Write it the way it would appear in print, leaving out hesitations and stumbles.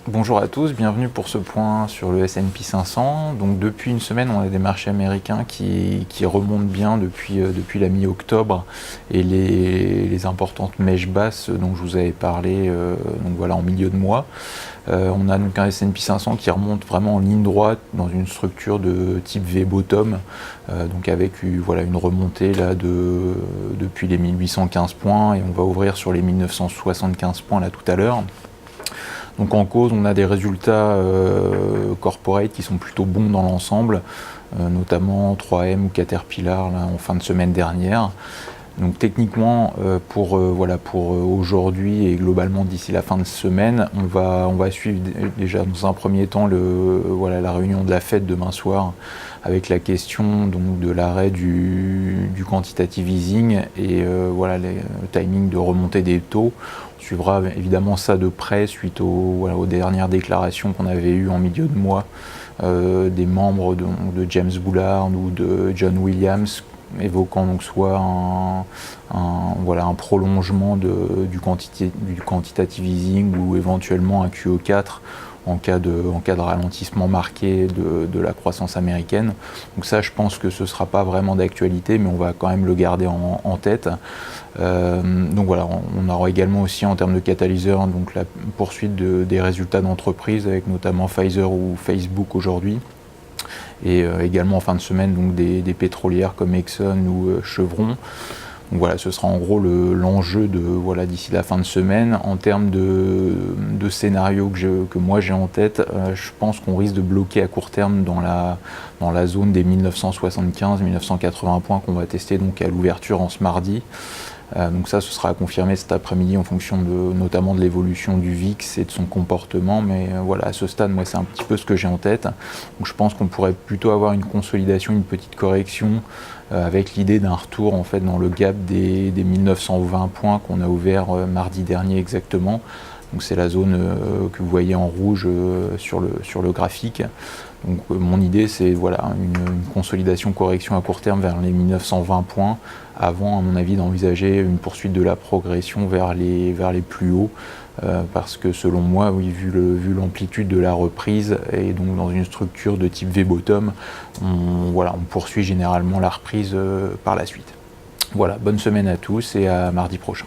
Bonjour à tous, bienvenue pour ce point sur le S&P 500. Donc depuis une semaine, on a des marchés américains qui remontent bien depuis la mi-octobre et les importantes mèches basses dont je vous avais parlé donc voilà, en milieu de mois. On a donc un S&P 500 qui remonte vraiment en ligne droite dans une structure de type V-bottom, donc avec voilà, une remontée là depuis les 1815 points et on va ouvrir sur les 1975 points là tout à l'heure. Donc en cause, on a des résultats corporate qui sont plutôt bons dans l'ensemble, notamment 3M ou Caterpillar là, en fin de semaine dernière. Donc techniquement, pour aujourd'hui et globalement d'ici la fin de semaine, on va suivre déjà dans un premier temps la réunion de la Fed demain soir avec la question donc, de l'arrêt du quantitative easing et le timing de remontée des taux. On suivra évidemment ça de près suite aux dernières déclarations qu'on avait eues en milieu de mois des membres de James Bullard ou de John Williams, évoquant donc soit un prolongement du quantitative easing ou éventuellement un QE4 en cas de ralentissement marqué de la croissance américaine. Donc ça, je pense que ce ne sera pas vraiment d'actualité, mais on va quand même le garder en tête. Donc voilà, on aura également aussi en termes de catalyseurs donc la poursuite des résultats d'entreprise avec notamment Pfizer ou Facebook aujourd'hui. Et également en fin de semaine donc des pétrolières comme Exxon ou Chevron. Donc voilà, ce sera en gros l'enjeu d'ici la fin de semaine. En termes de scénario que moi j'ai en tête, je pense qu'on risque de bloquer à court terme dans la zone des 1975-1980 points qu'on va tester donc à l'ouverture en ce mardi. Donc ça, ce sera à confirmer cet après-midi en fonction notamment de l'évolution du VIX et de son comportement. Mais voilà, à ce stade, moi, c'est un petit peu ce que j'ai en tête. Donc je pense qu'on pourrait plutôt avoir une consolidation, une petite correction avec l'idée d'un retour en fait dans le gap des 1920 points qu'on a ouvert mardi dernier exactement. Donc c'est la zone que vous voyez en rouge sur le graphique. Donc mon idée c'est une consolidation correction à court terme vers les 1920 points avant à mon avis d'envisager une poursuite de la progression vers les plus hauts parce que selon moi oui vu l'amplitude de la reprise et donc dans une structure de type V-bottom on poursuit généralement la reprise par la suite. Voilà, bonne semaine à tous et à mardi prochain.